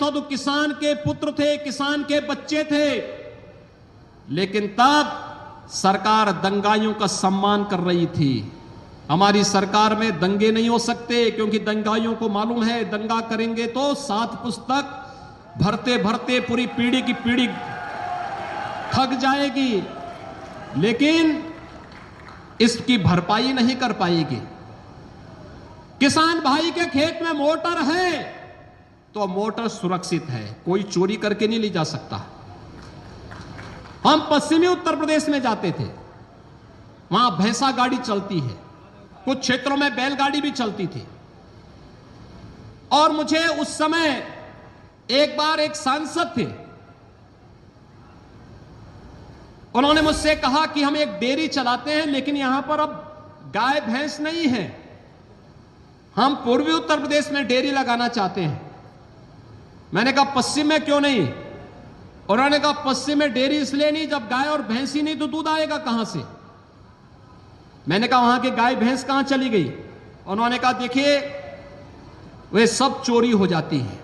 तो किसान के पुत्र थे, किसान के बच्चे थे, लेकिन तब सरकार दंगाइयों का सम्मान कर रही थी। हमारी सरकार में दंगे नहीं हो सकते, क्योंकि दंगाइयों को मालूम है दंगा करेंगे तो 7 पुस्तक भरते भरते पूरी पीढ़ी की पीढ़ी थक जाएगी, लेकिन इसकी भरपाई नहीं कर पाएगी। किसान भाई के खेत में मोटर है तो मोटर सुरक्षित है, कोई चोरी करके नहीं ले जा सकता। हम पश्चिमी उत्तर प्रदेश में जाते थे, वहां भैंसा गाड़ी चलती है, कुछ क्षेत्रों में बैलगाड़ी भी चलती थी। और मुझे उस समय एक बार एक सांसद थे, उन्होंने मुझसे कहा कि हम एक डेयरी चलाते हैं, लेकिन यहां पर अब गाय भैंस नहीं है, हम पूर्वी उत्तर प्रदेश में डेयरी लगाना चाहते हैं। मैंने कहा पश्चिम में क्यों नहीं? उन्होंने कहा पश्चिम में डेयरी इसलिए नहीं, जब गाय और भैंस ही नहीं तो दूध आएगा कहां से? मैंने कहा वहां की गाय भैंस कहां चली गई? उन्होंने कहा देखिए वे सब चोरी हो जाती है।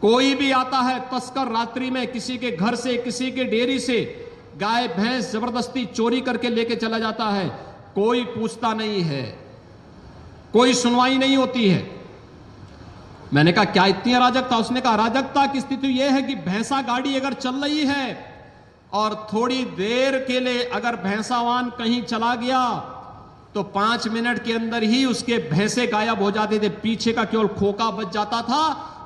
कोई भी आता है तस्कर रात्रि में किसी के घर से, किसी के डेयरी से गाय भैंस जबरदस्ती चोरी करके लेके चला जाता है, कोई पूछता नहीं है, कोई सुनवाई नहीं होती है। मैंने कहा क्या इतनी अराजकता? उसने कहा अराजकता की स्थिति यह है कि भैंसा गाड़ी अगर चल रही है और थोड़ी देर के लिए अगर भैंसावान कहीं चला गया तो 5 मिनट के अंदर ही उसके भैंसे गायब हो जाते थे, पीछे का केवल खोका बच जाता था,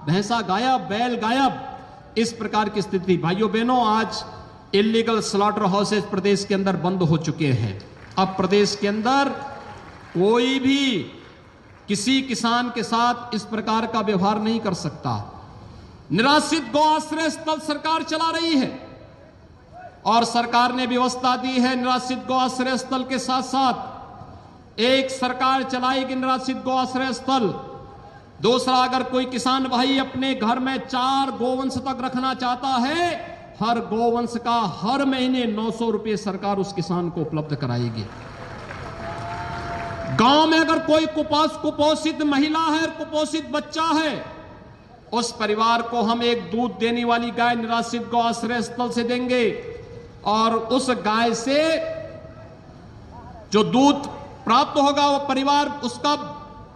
भैंसा गायब, बैल गायब। इस प्रकार की स्थिति भाइयों बहनों, आज इलीगल स्लॉटर हाउसेस प्रदेश के अंदर बंद हो चुके हैं। अब प्रदेश के अंदर कोई भी किसी किसान के साथ इस प्रकार का व्यवहार नहीं कर सकता। निराश्रित गौ आश्रय स्थल सरकार चला रही है और सरकार ने व्यवस्था दी है निराश्रित गौ आश्रय स्थल के साथ साथ एक सरकार चलाएगी निराश्रित गौ आश्रय स्थल। दूसरा, अगर कोई किसान भाई अपने घर में 4 गोवंश तक रखना चाहता है, हर गोवंश का हर महीने 900 रुपए सरकार उस किसान को उपलब्ध कराएगी। गांव में अगर कोई कुपोषित महिला है, कुपोषित बच्चा है, उस परिवार को हम एक दूध देने वाली गाय निराश्रित गौ आश्रय स्थल से देंगे और उस गाय से जो दूध प्राप्त होगा वो परिवार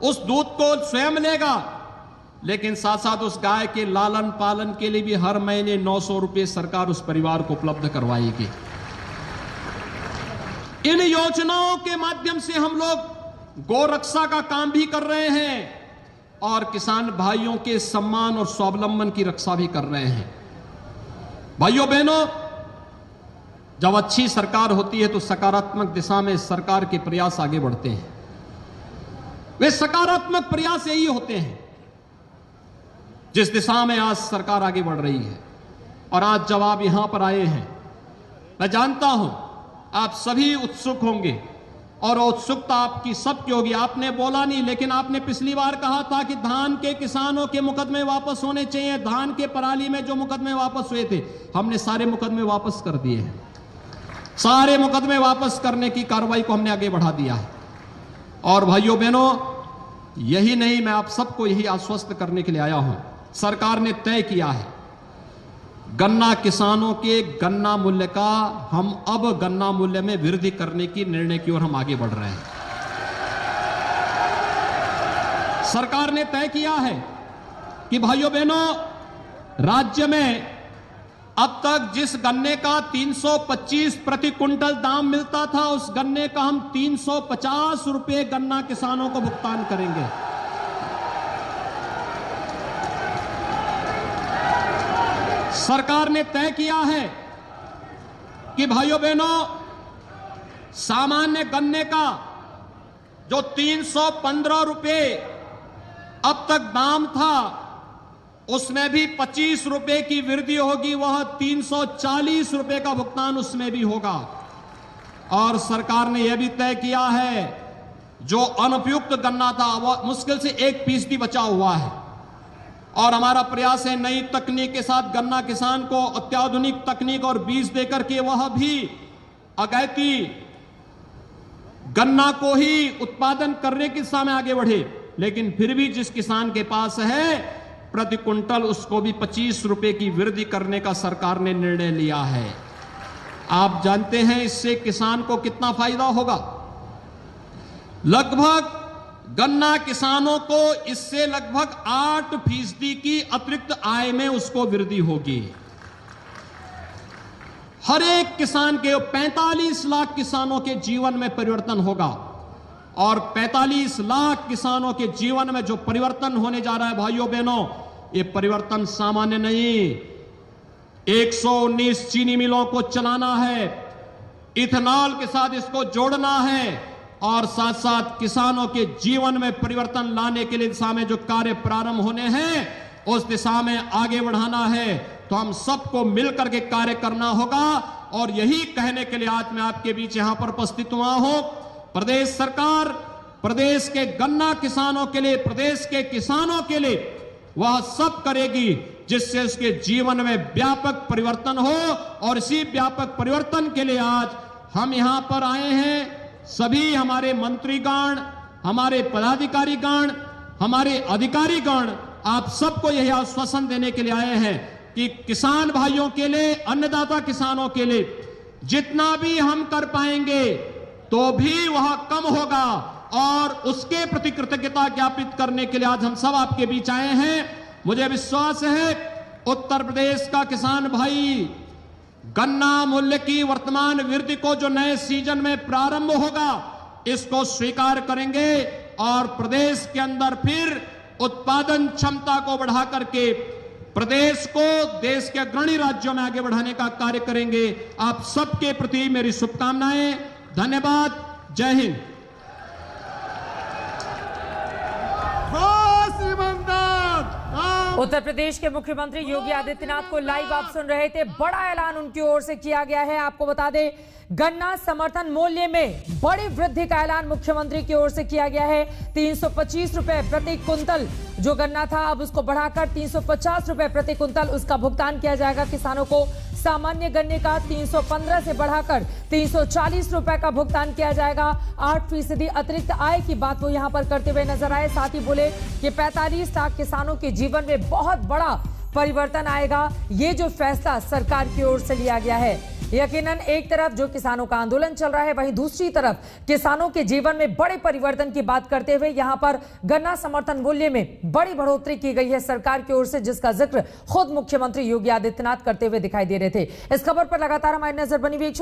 उस दूध को स्वयं लेगा, लेकिन साथ साथ उस गाय के लालन पालन के लिए भी हर महीने 900 रुपए सरकार उस परिवार को उपलब्ध करवाएगी। इन योजनाओं के माध्यम से हम लोग गौरक्षा का काम भी कर रहे हैं और किसान भाइयों के सम्मान और स्वावलंबन की रक्षा भी कर रहे हैं। भाइयों बहनों, जब अच्छी सरकार होती है तो सकारात्मक दिशा में सरकार के प्रयास आगे बढ़ते हैं। वे सकारात्मक प्रयास यही होते हैं जिस दिशा में आज सरकार आगे बढ़ रही है। और आज जब आप यहां पर आए हैं, मैं जानता हूं आप सभी उत्सुक होंगे और उत्सुकता आपकी सबकी होगी। आपने बोला नहीं, लेकिन आपने पिछली बार कहा था कि धान के किसानों के मुकदमे वापस होने चाहिए। धान के पराली में जो मुकदमे वापस हुए थे, हमने सारे मुकदमे वापस कर दिए हैं। सारे मुकदमे वापस करने की कार्रवाई को हमने आगे बढ़ा दिया है। और भाइयों बहनों, यही नहीं, मैं आप सबको यही आश्वस्त करने के लिए आया हूं। सरकार ने तय किया है गन्ना किसानों के गन्ना मूल्य का, हम अब गन्ना मूल्य में वृद्धि करने की निर्णय की ओर हम आगे बढ़ रहे हैं। सरकार ने तय किया है कि भाइयों बहनों, राज्य में अब तक जिस गन्ने का 325 प्रति कुंटल दाम मिलता था, उस गन्ने का हम 350 रुपए गन्ना किसानों को भुगतान करेंगे। सरकार ने तय किया है कि भाइयों बहनों, सामान्य गन्ने का जो 315 रुपए अब तक दाम था, उसमें भी 25 रुपए की वृद्धि होगी, वह 340 रुपए का भुगतान उसमें भी होगा। और सरकार ने यह भी तय किया है जो अनुपयुक्त गन्ना था वह मुश्किल से 1% बचा हुआ है। और हमारा प्रयास है नई तकनीक के साथ गन्ना किसान को अत्याधुनिक तकनीक और बीज देकर के वह भी अगैती गन्ना को ही उत्पादन करने की दिशा में आगे बढ़े। लेकिन फिर भी जिस किसान के पास है प्रति कुंटल उसको भी 25 रुपए की वृद्धि करने का सरकार ने निर्णय लिया है। आप जानते हैं इससे किसान को कितना फायदा होगा। लगभग गन्ना किसानों को इससे लगभग 8% की अतिरिक्त आय में उसको वृद्धि होगी। हर एक किसान के 45 लाख किसानों के जीवन में परिवर्तन होगा और 45 लाख किसानों के जीवन में जो परिवर्तन होने जा रहा है भाइयों बहनों, ये परिवर्तन सामान्य नहीं। 119 चीनी मिलों को चलाना है, इथेनॉल के साथ इसको जोड़ना है और साथ साथ किसानों के जीवन में परिवर्तन लाने के लिए दिशा में जो कार्य प्रारंभ होने हैं उस दिशा में आगे बढ़ाना है। तो हम सबको मिलकर के कार्य करना होगा और यही कहने के लिए आज मैं आपके बीच यहां पर उपस्थित हुआ हूं। प्रदेश सरकार प्रदेश के गन्ना किसानों के लिए, प्रदेश के किसानों के लिए वह सब करेगी जिससे उसके जीवन में व्यापक परिवर्तन हो। और इसी व्यापक परिवर्तन के लिए आज हम यहां पर आए हैं। सभी हमारे मंत्रीगण, हमारे पदाधिकारीगण, हमारे अधिकारीगण आप सबको यही आश्वासन देने के लिए आए हैं कि किसान भाइयों के लिए, अन्नदाता किसानों के लिए जितना भी हम कर पाएंगे तो भी वह कम होगा और उसके प्रति कृतज्ञता ज्ञापित करने के लिए आज हम सब आपके बीच आए हैं। मुझे विश्वास है उत्तर प्रदेश का किसान भाई गन्ना मूल्य की वर्तमान वृद्धि को जो नए सीजन में प्रारंभ होगा इसको स्वीकार करेंगे और प्रदेश के अंदर फिर उत्पादन क्षमता को बढ़ा करके प्रदेश को देश के अग्रणी राज्यों में आगे बढ़ाने का कार्य करेंगे। आप सबके प्रति मेरी शुभकामनाएं। धन्यवाद। जय हिंद। उत्तर प्रदेश के मुख्यमंत्री योगी आदित्यनाथ को लाइव आप सुन रहे थे। बड़ा ऐलान उनकी ओर से किया गया है। आपको बता दें, गन्ना समर्थन मूल्य में बड़ी वृद्धि का ऐलान मुख्यमंत्री की ओर से किया गया है। 325 रुपए प्रति कुंतल जो गन्ना था अब उसको बढ़ाकर 350 रुपए प्रति कुंतल उसका भुगतान किया जाएगा किसानों को। सामान्य गन्ने का 315 से बढ़ाकर 340 रुपए का भुगतान किया जाएगा। 8% अतिरिक्त आय की बात वो यहां पर करते हुए नजर आए। साथ ही बोले कि 45 लाख किसानों के जीवन में बहुत बड़ा परिवर्तन आएगा। ये जो फैसला सरकार की ओर से लिया गया है, यकीनन एक तरफ जो किसानों का आंदोलन चल रहा है, वहीं दूसरी तरफ किसानों के जीवन में बड़े परिवर्तन की बात करते हुए यहां पर गन्ना समर्थन मूल्य में बड़ी बढ़ोतरी की गई है सरकार की ओर से, जिसका जिक्र खुद मुख्यमंत्री योगी आदित्यनाथ करते हुए दिखाई दे रहे थे। इस खबर पर लगातार हमारी नजर बनी हुई।